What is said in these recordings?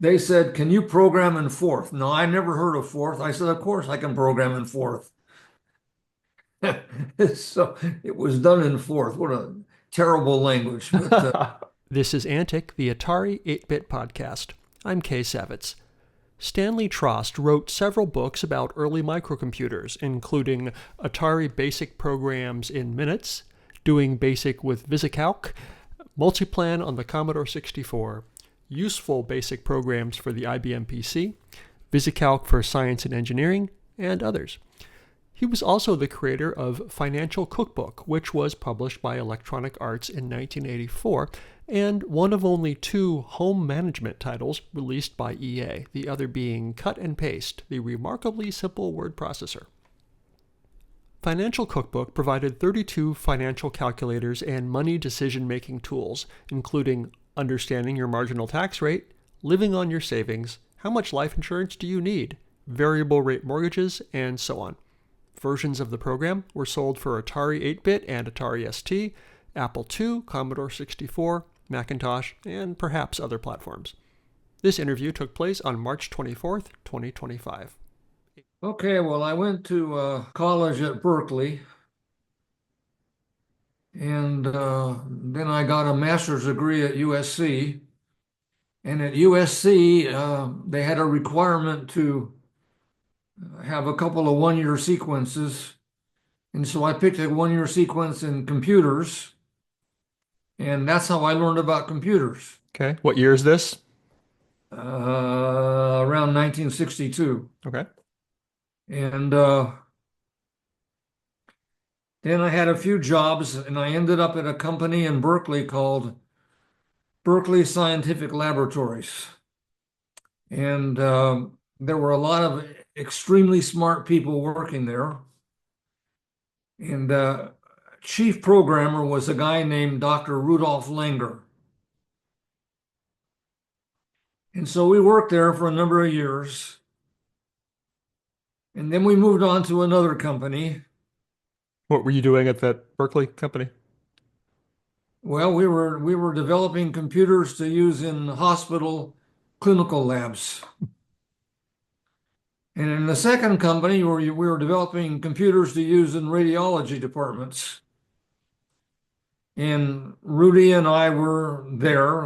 they said, "Can you program in Forth?" No, I never heard of Forth. I said, "Of course I can program in Forth." So it was done in Forth. What a terrible language. But This is Antic, the Atari 8-Bit Podcast. I'm Kay Savitz. Stanley Trost wrote several books about early microcomputers, including Atari BASIC Programs in Minutes, Doing Basic with VisiCalc, Multiplan on the Commodore 64, Useful Basic Programs for the IBM PC, VisiCalc for Science and Engineering, and others. He was also the creator of Financial Cookbook, which was published by Electronic Arts in 1984, and one of only two home management titles released by EA, the other being Cut and Paste, the Remarkably Simple Word Processor. Financial Cookbook provided 32 financial calculators and money decision-making tools, including understanding your marginal tax rate, living on your savings, how much life insurance do you need, variable rate mortgages, and so on. Versions of the program were sold for Atari 8-bit and Atari ST, Apple II, Commodore 64, Macintosh, and perhaps other platforms. This interview took place on March 24th, 2025. okay, well, I went to college at Berkeley, and then I got a master's degree at USC. And at USC, they had a requirement to have a couple of one-year sequences. And so I picked a one-year sequence in computers, and that's how I learned about computers, Okay, what year is this? around 1962. Okay. And then I had a few jobs, and I ended up at a company in Berkeley called Berkeley Scientific Laboratories. And there were a lot of extremely smart people working there. And chief programmer was a guy named Dr. Rudolf Langer. And so we worked there for a number of years. And then we moved on to another company. What were you doing at that Berkeley company? Well, we were developing computers to use in hospital clinical labs. And in the second company, we were developing computers to use in radiology departments. And Rudy and I were there,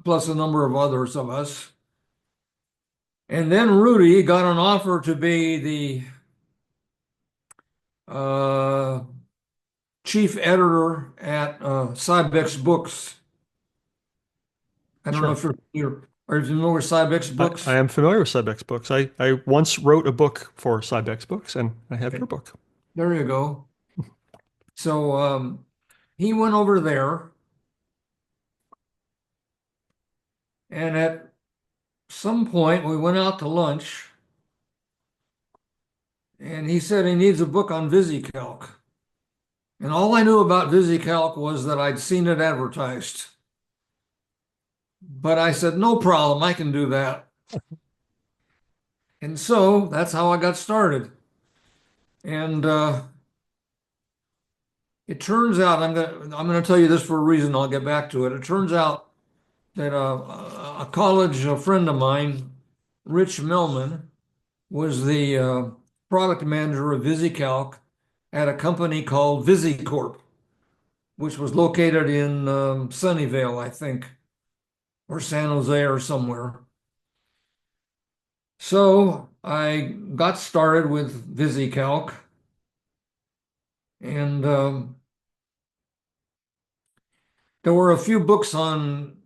plus a number of others of us. And then Rudy got an offer to be the chief editor at Cybex Books. I don't know if Sure. are you familiar with Cybex I Books? am familiar with Cybex Books. I once wrote a book for Cybex Books, and I have Okay, your book. there you go. So he went over there, and at some point we went out to lunch, and he said he needs a book on VisiCalc. And all I knew about VisiCalc was that I'd seen it advertised. But I said, no problem, I can do that. And so that's how I got started. And it turns out, I'm gonna tell you this for a reason, I'll get back to it. It turns out that a college friend of mine, Rich Millman, was the product manager of VisiCalc at a company called VisiCorp, which was located in Sunnyvale, I think, or San Jose or somewhere. So I got started with VisiCalc, and there were a few books on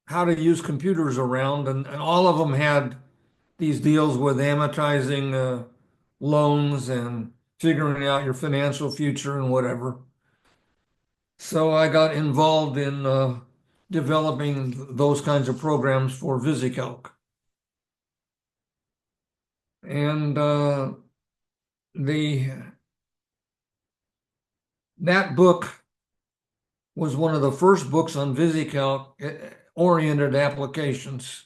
how to use computers around, and all of them had these deals with amortizing loans and figuring out your financial future and whatever. So I got involved in developing those kinds of programs for VisiCalc. And the that book was one of the first books on VisiCalc oriented applications.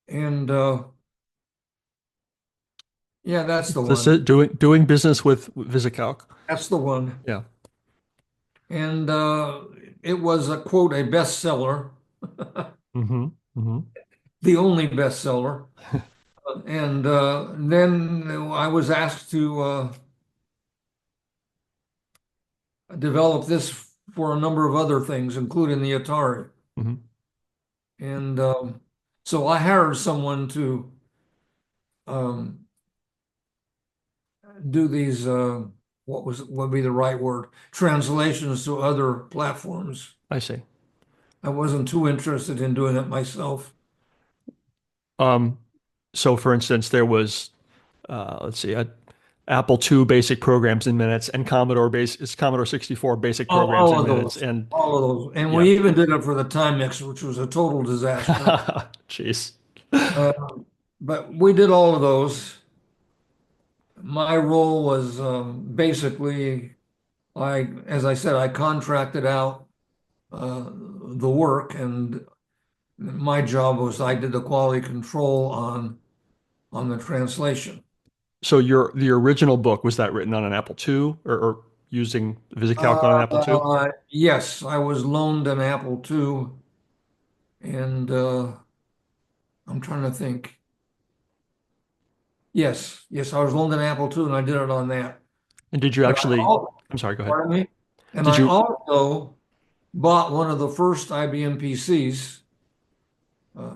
And yeah, that's the This one. is doing business with VisiCalc. That's the one. Yeah. And it was a quote, a bestseller. Mm-hmm. Mm-hmm. the only bestseller. And then I was asked to develop this for a number of other things, including the Atari. Mm-hmm. And so I hired someone to um, do these, what would be the right word, translations to other platforms. I see. I wasn't too interested in doing it myself. Um, so for instance, there was let's see, Apple II basic programs in minutes and Commodore 64 basic programs All in of minutes. those, And all of those. And yeah. we even did it for the Time Mixer, which was a total disaster. Jeez. Uh, but we did all of those. My role was basically, as I said, I contracted out the work, and my job was I did the quality control on the translation. So the original book, was that written on an Apple II or using VisiCalc on an Apple II? Yes, I was loaned an Apple II, and I'm trying to think. Yes, I was loaned an Apple II, and I did it on that. And did you But actually, I'm sorry, go ahead. pardon me. And Did I you, also bought one of the first IBM PCs.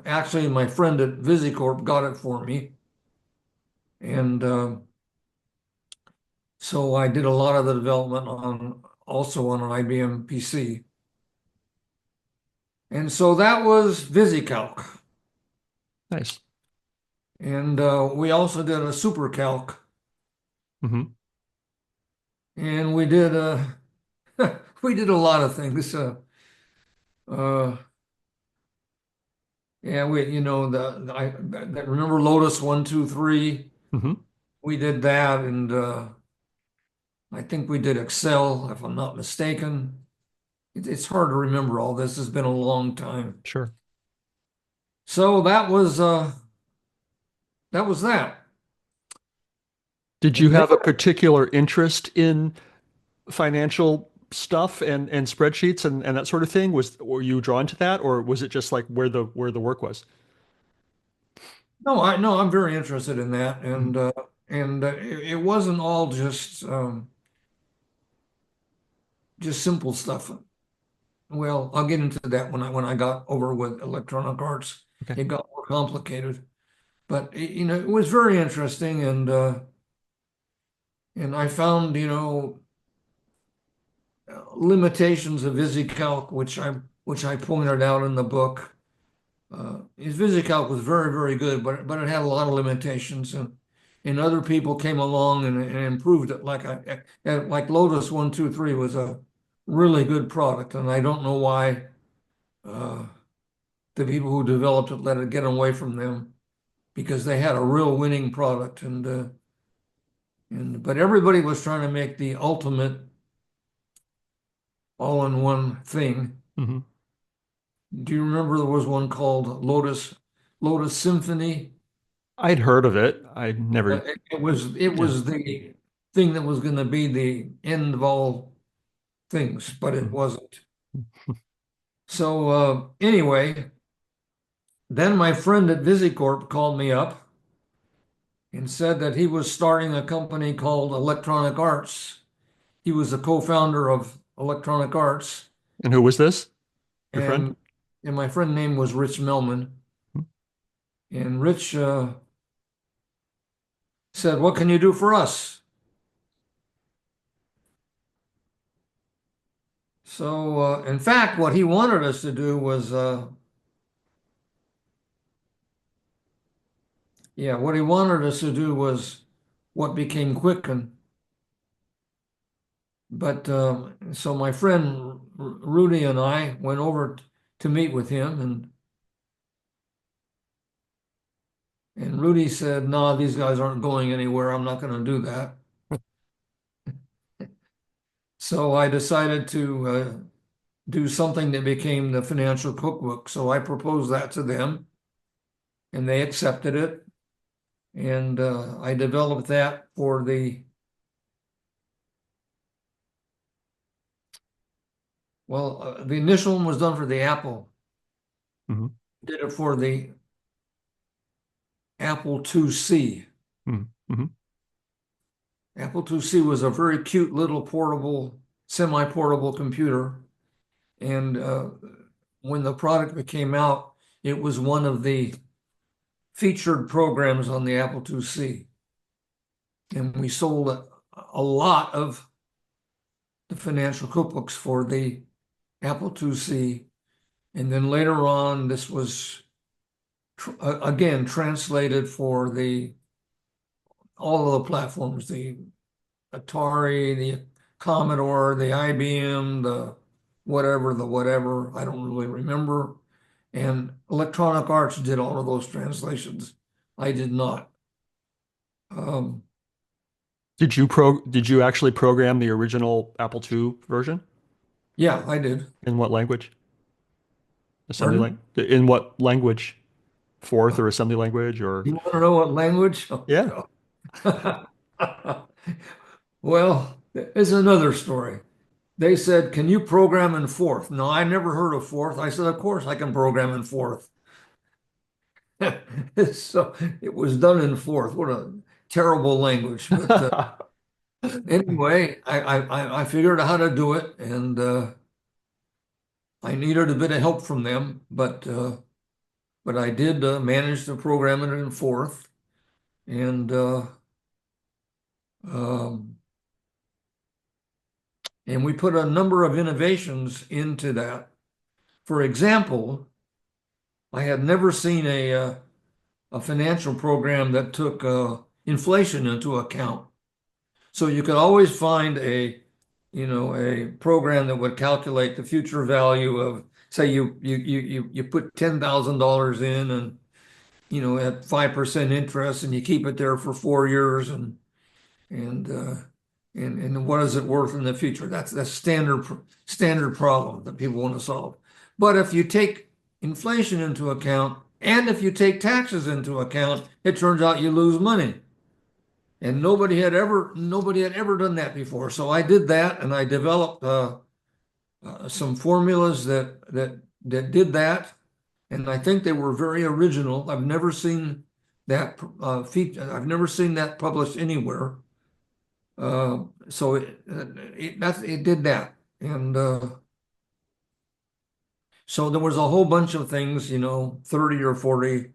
Actually, my friend at VisiCorp got it for me, and so I did a lot of the development on also on an IBM PC. And so that was VisiCalc. nice. And we also did a SuperCalc, Hmm. and we did we did a lot of things. Uh, yeah, I remember Lotus 1, 2, 3. Hmm. We did that, and I think we did Excel, if I'm not mistaken. It's hard to remember all this. It's been a long time. Sure. So that was that. Did you And then have a particular interest in financial stuff and spreadsheets and that sort of thing? Were you drawn to that, or was it just like where the work was? no, I'm very interested in that, Mhm. and it wasn't all just simple stuff. Well, I'll get into that when I got over with electronic arts. Okay. It got more complicated, but it was very interesting, and I found limitations of VisiCalc, which I pointed out in the book. His VisiCalc was very, very good, but it had a lot of limitations, and other people came along and improved it. Like Lotus 1, 2, 3 was a really good product, and I don't know why uh, the people who developed it let it get away from them because they had a real winning product, and but everybody was trying to make the ultimate all-in-one thing. Hmm. Do you remember there was one called Lotus Symphony? I'd heard of it. I never, It yeah. was the thing that was going to be the end of all things, but it Mhm. wasn't. So anyway, then my friend at VisiCorp called me up and said that he was starting a company called Electronic Arts. He was the co-founder of Electronic Arts, And who was this? Your friend? and my friend name was Rich Melman. And Rich said, "What can you do for us?" So, in fact, what he wanted us to do was, what he wanted us to do was what became Quicken. But so my friend Rudy and I went over to meet with him, and Rudy said, "No, these guys aren't going anywhere. I'm not going to do that." So I decided to do something that became the Financial Cookbook. So I proposed that to them, and they accepted it. And I developed that for the initial one was done for the Apple did it for the Apple IIc. Mm-hmm. Apple IIc was a very cute little portable, semi-portable computer. And when the product came out, it was one of the featured programs on the Apple IIc. And we sold a lot of the financial cookbooks for the Apple IIc. And then later on, this was again translated for the all of the platforms, the Atari, the Commodore, the IBM, the whatever, I don't really remember. And Electronic Arts did all of those translations. I did not. Um, Did you actually program the original Apple II version? yeah, I did. In what language? Assembly Pardon? language? In what language? Forth Uh, or assembly language or you want to know what language? Oh, yeah. God. Well, it's another story. They said, "Can you program in Forth?" No, I never heard of Forth. I said, "Of course I can program in Forth." So it was done in Forth. What a terrible language. But anyway, I figured out how to do it, and I needed a bit of help from them, but I did manage to program it in Forth, and um, and we put a number of innovations into that. For example, I had never seen a financial program that took inflation into account. So you could always find a program that would calculate the future value of, say, you put $10,000 in, and at 5% interest, and you keep it there for 4 years, and uh, and what is it worth in the future? That's standard problem that people want to solve. But if you take inflation into account, and if you take taxes into account, it turns out you lose money. And nobody had ever done that before. So I did that, and I developed some formulas that did that, and I think they were very original. I've never seen that feature. I've never seen that published anywhere. So it did that, and so there was a whole bunch of things, 30 or 40.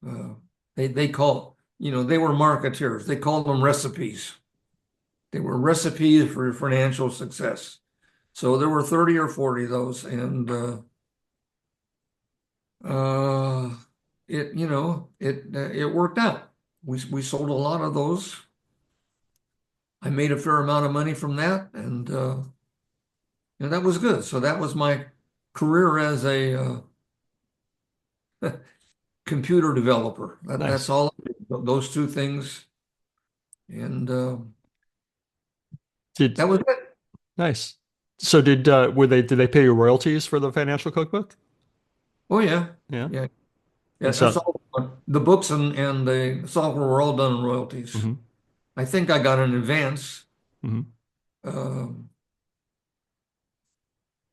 Uh, they call, they were marketeers. They called them recipes. They were recipes for financial success. So there were 30 or 40 of those, and uh, it worked out. We sold a lot of those. I made a fair amount of money from that, and that was good. So that was my career as a computer developer. That's Nice. all, those two things, and Did that was it. nice. So did they pay you royalties for the financial cookbook? Oh yeah, Yeah. yeah, yeah. And That's so all. The books and the software were all done in royalties. hmm I think I got an advance. hmm Um,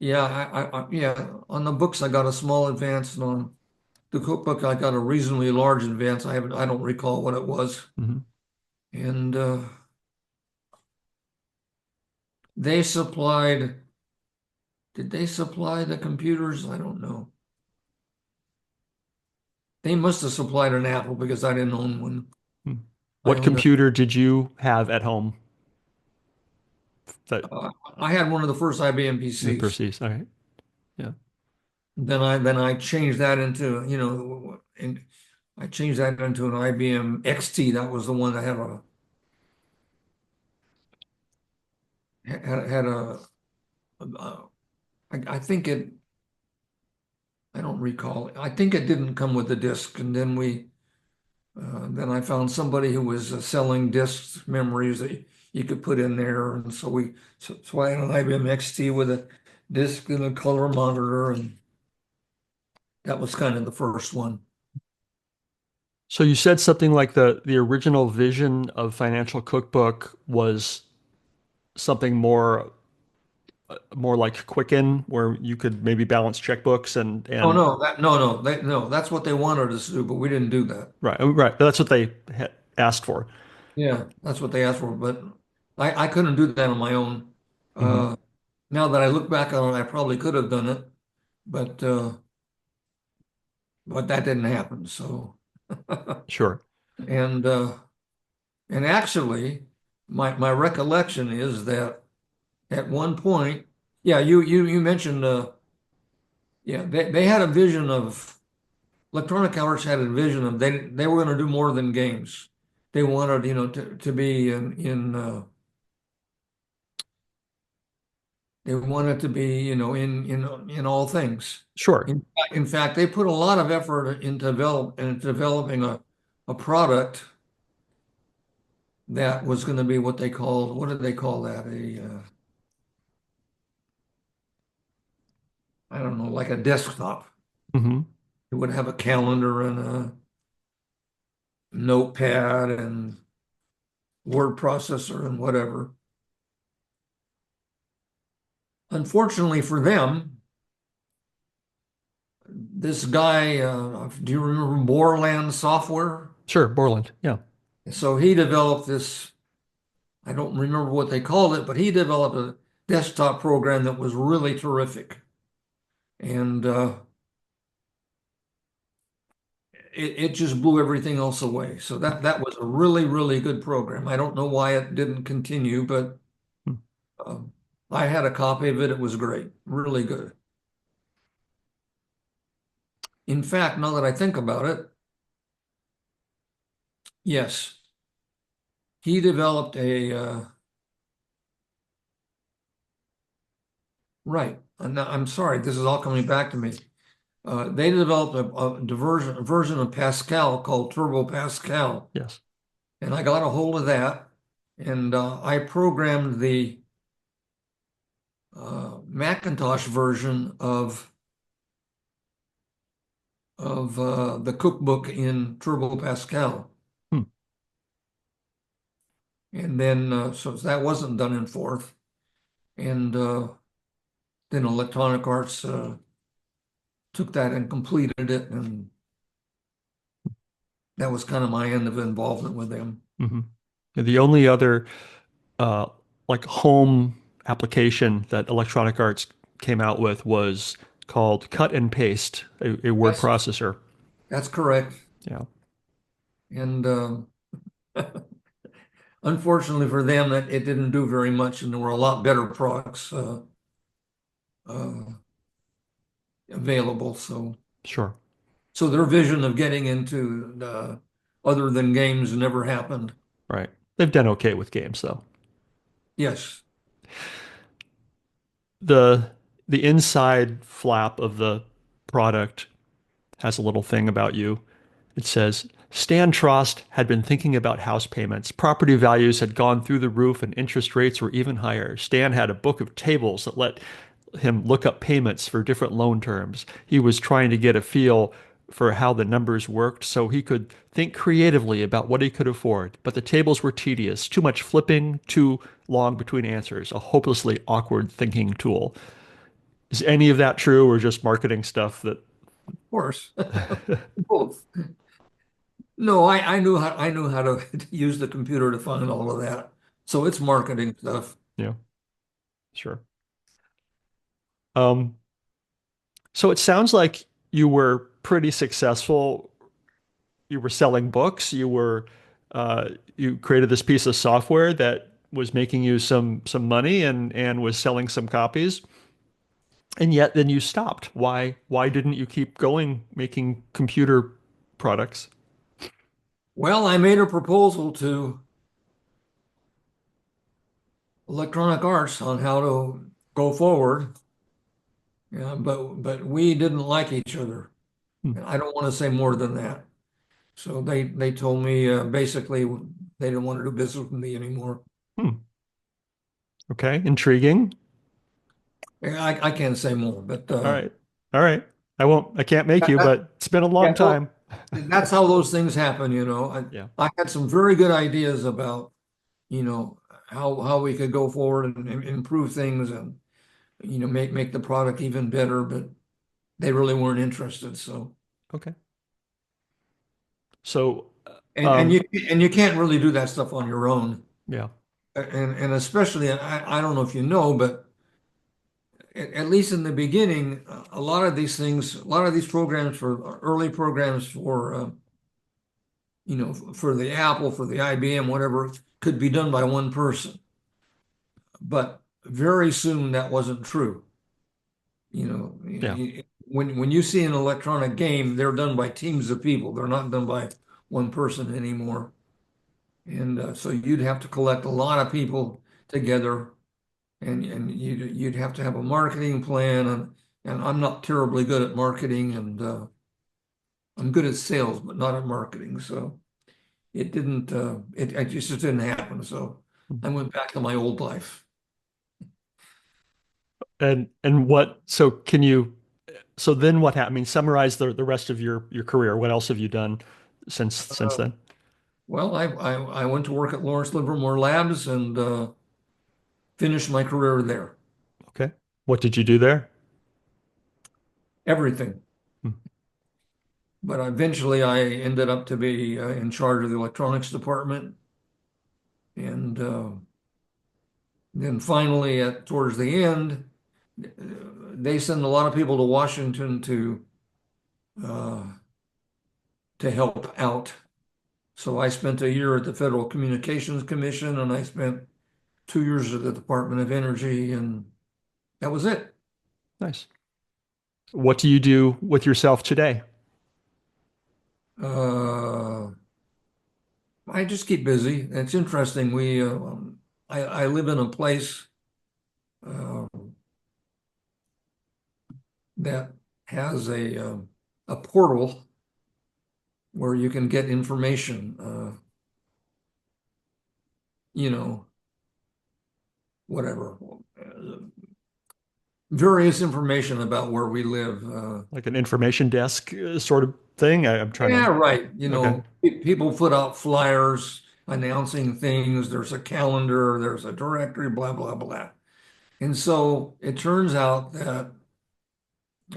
yeah, yeah. On the books, I got a small advance, and on the cookbook, I got a reasonably large advance. I don't recall what it was, hmm and they supplied. Did they supply the computers? I don't know. They must have supplied an Apple because I didn't own one. I What owned computer did you have at home that I had one of the first IBM PCs. perceives? All right. Yeah. Then I changed that into, and I changed that into an IBM XT. That was the one that had uh, I think I don't recall. I think it didn't come with the disk, and then I found somebody who was selling disks, memories that you could put in there, and so I had an IBM XT with a disk and a color monitor, and that was kind of the first one. So you said something like the original vision of Financial Cookbook was something more more like Quicken, where you could maybe balance checkbooks Oh and no, no, that's what they wanted us to do, but we didn't do that. right. That's what they had asked for. Yeah, that's what they asked for, but I couldn't do that on my own. Hmm. Uh, now that I look back on it, I probably could have done it, but but that didn't happen. So Sure. and uh, and actually, my recollection is that at one point, yeah, you mentioned yeah, they had a vision of Electronic Arts had a vision of they were going to do more than games. They wanted, to be they wanted to be, in all things. Sure. In fact, they put a lot of effort into developing a product that was going to be what did they call that? I don't know, like a desktop. Hmm. It would have a calendar and a notepad and word processor and whatever. Unfortunately for them, this guy, do you remember Borland software? Sure. Borland. Yeah. So he developed this, I don't remember what they called it, but he developed a desktop program that was really terrific. And it just blew everything else away. So that was a really, really good program. I don't know why it didn't continue, but Hmm. um, I had a copy of it. It was great, really good. In fact, now that I think about it, yes, he developed right. I'm sorry, this is all coming back to me. They developed a version of Pascal called Turbo Pascal, Yes. and I got a hold of that, and I programmed the Macintosh version of the cookbook in Turbo Pascal, Hmm. and then so that wasn't done in fourth, and then Electronic Arts took that and completed it, and that was kind of my end of involvement with them. Hmm. The only other uh, like home application that Electronic Arts came out with was called Cut and Paste, a word That's processor. that's correct. Yeah. And unfortunately for them, that it didn't do very much, and there were a lot better products uh, available. Sure. So their vision of getting into other than games never happened. Right. They've done okay with games though. Yes. The the inside flap of the product has a little thing about you. It says, Stan Trost had been thinking about house payments. Property values had gone through the roof and interest rates were even higher. Stan had a book of tables that let him look up payments for different loan terms. He was trying to get a feel for how the numbers worked so he could think creatively about what he could afford. But the tables were tedious, too much flipping, too long between answers, a hopelessly awkward thinking tool. Is any of that true or just marketing stuff that Of course. Both. No, I knew how to use the computer to find all of that. So it's marketing stuff. yeah, sure. Um, so it sounds like you were pretty successful. You were selling books. You created this piece of software that was making you some money and was selling some copies. And yet then you stopped. Why didn't you keep going making computer products? Well, I made a proposal to Electronic Arts on how to go forward. Yeah, but we didn't like each other. Hmm. And I don't want to say more than that. So they told me basically they didn't want to do business with me anymore. Hmm. Okay, intriguing. I can't say more, but All right. All right. I can't make that, you, that but it's been a yeah, long no, time. that's how those things happen, you know. Yeah. I had some very good ideas about, how we could go forward and improve things, and make the product even better, but they really weren't interested. So, Okay. So, and and um, you and you can't really do that stuff on your own. yeah, And especially, I don't know if you know, but at least in the beginning, a lot of these things, a lot of these programs for early programs for for the Apple, for the IBM, whatever, could be done by one person. But very soon that wasn't true. yeah, When you see an electronic game, they're done by teams of people. They're not done by one person anymore. And so you'd have to collect a lot of people together, and you'd have to have a marketing plan. And I'm not terribly good at marketing, and I'm good at sales, but not at marketing. So it just didn't happen. So I went back to my old life. and what? So can you? So then what happened? I mean, summarize the rest of your career. What else have you done since Uh, then? well, I went to work at Lawrence Livermore Labs and finished my career there. Okay. What did you do there? Everything. Hmm. But eventually I ended up to be in charge of the electronics department. And then finally, towards the end, they send a lot of people to Washington uh, to help out. So I spent a year at the Federal Communications Commission, and I spent 2 years at the Department of Energy, and that was it. Nice. What do you do with yourself today? Uh, I just keep busy. It's interesting. I live in a place uh, that has a portal where you can get information. You know, whatever, various information about where we live. Like an information desk sort of thing? I'm trying Yeah, to. right. Okay. People put out flyers announcing things. There's a calendar, there's a directory, blah, blah, blah. And so it turns out that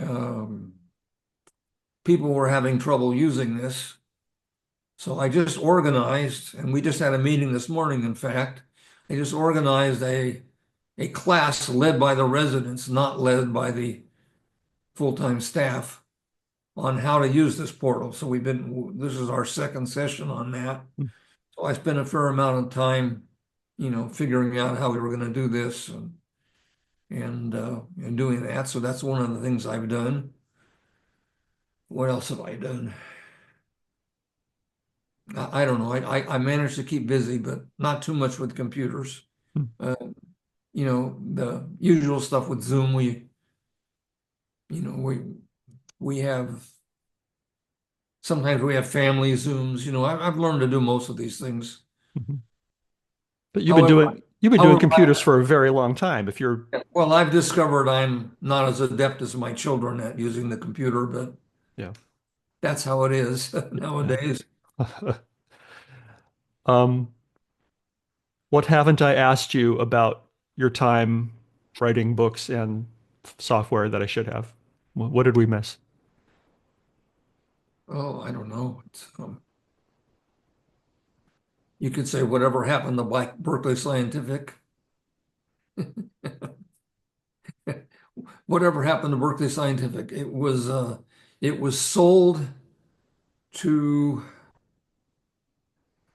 um, people were having trouble using this. So I just organized, and we just had a meeting this morning, in fact. I just organized a class led by the residents, not led by the full-time staff, on how to use this portal. So this is our second session on that. So I spent a fair amount of time, figuring out how we were going to do this and doing that. So that's one of the things I've done. What else have I done? I don't know. I managed to keep busy, but not too much with computers. Hmm. Uh, the usual stuff with Zoom. You know, we we have sometimes we have family Zooms. I've learned to do most of these things. Mhm. But However, you've been doing however, computers for a very long time. If you're well, I've discovered I'm not as adept as my children at using the computer, but yeah. that's how it is Yeah. nowadays. Um, what haven't I asked you about your time writing books and software that I should have? What did we miss? Oh, I don't know. You could say whatever happened to Black Berkeley Scientific. Whatever happened to Berkeley Scientific? It was sold to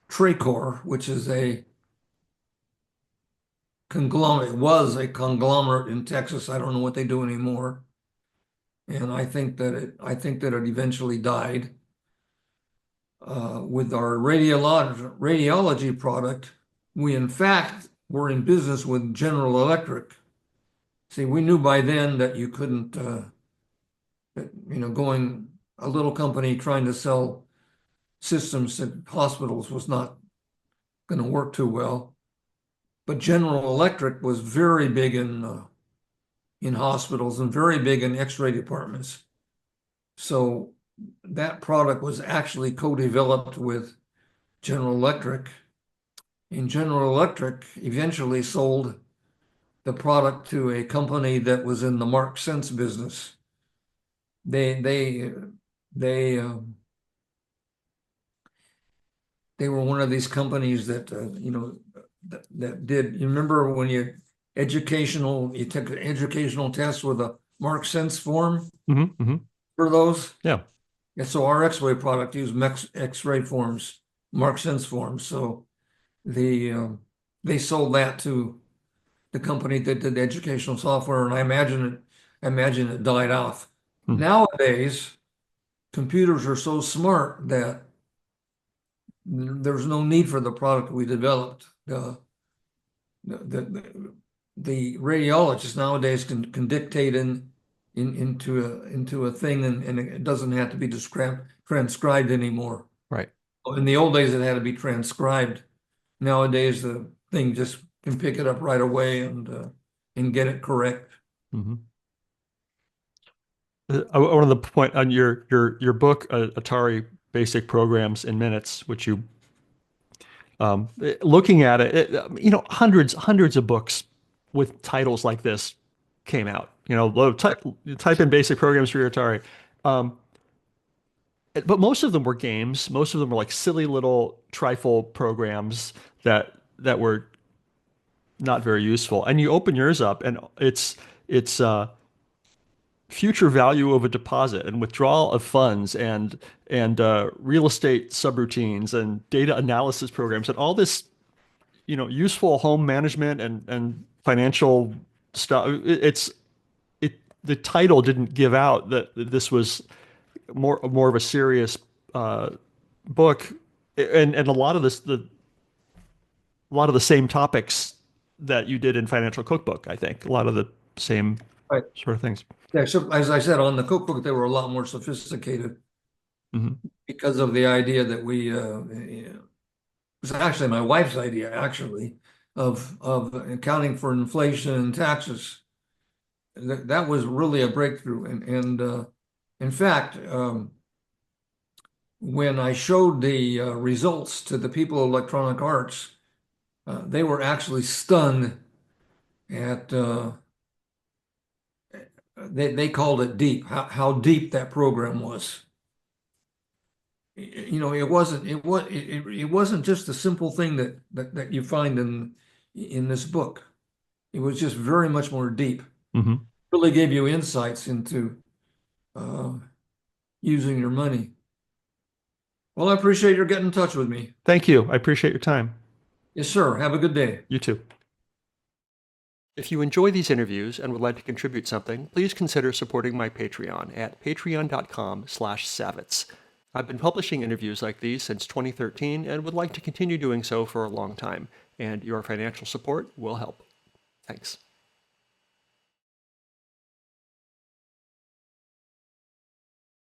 Tracor, which is a conglomerate, was a conglomerate in Texas. I don't know what they do anymore. And I think that it eventually died. With our radiology product, we in fact were in business with General Electric. See, we knew by then that you couldn't, going a little company trying to sell systems to hospitals was not going to work too well. But General Electric was very big in hospitals and very big in X-ray departments. So that product was actually co-developed with General Electric, and General Electric eventually sold the product to a company that was in the mark cents business. They they were one of these companies that that did. You remember when you took an educational test with a mark cents form for those? Yeah. And so our X-ray product used X-ray forms, mark cents forms. So they sold that to the company that did educational software, and I imagine it died off. Nowadays, computers are so smart that there's no need for the product we developed. The radiologist nowadays can dictate into a thing, and it doesn't have to be transcribed anymore. Right. In the old days, it had to be transcribed. Nowadays, the thing just can pick it up right away and get it correct. I wanted to point on your book, Atari Basic Programs in Minutes, which you looking at it, hundreds of books with titles like this came out. Type in basic programs for your Atari. But most of them were games. Most of them were like silly little trifle programs that were not very useful. And you open yours up, and it's future value of a deposit and withdrawal of funds and real estate subroutines and data analysis programs and all this, useful home management and financial stuff. The title didn't give out that this was more of a serious book, and a lot of a lot of the same topics that you did in Financial Cookbook. I think a lot of the same Right. sort of things. Yeah, so as I said, on the cookbook, they were a lot more sophisticated because of the idea that it was actually my wife's idea, actually, of accounting for inflation and taxes. That was really a breakthrough. And in fact, when I showed the results to the people of Electronic Arts, they were actually stunned at they called it deep, how deep that program was. It wasn't just a simple thing that you find in this book. It was just very much more deep. Really gave you insights into using your money. Well, I appreciate your getting in touch with me. Thank you. I appreciate your time. Yes, sir. Have a good day. You too. If you enjoy these interviews and would like to contribute something, please consider supporting my Patreon at patreon.com/Savitz. I've been publishing interviews like these since 2013 and would like to continue doing so for a long time, and your financial support will help. Thanks.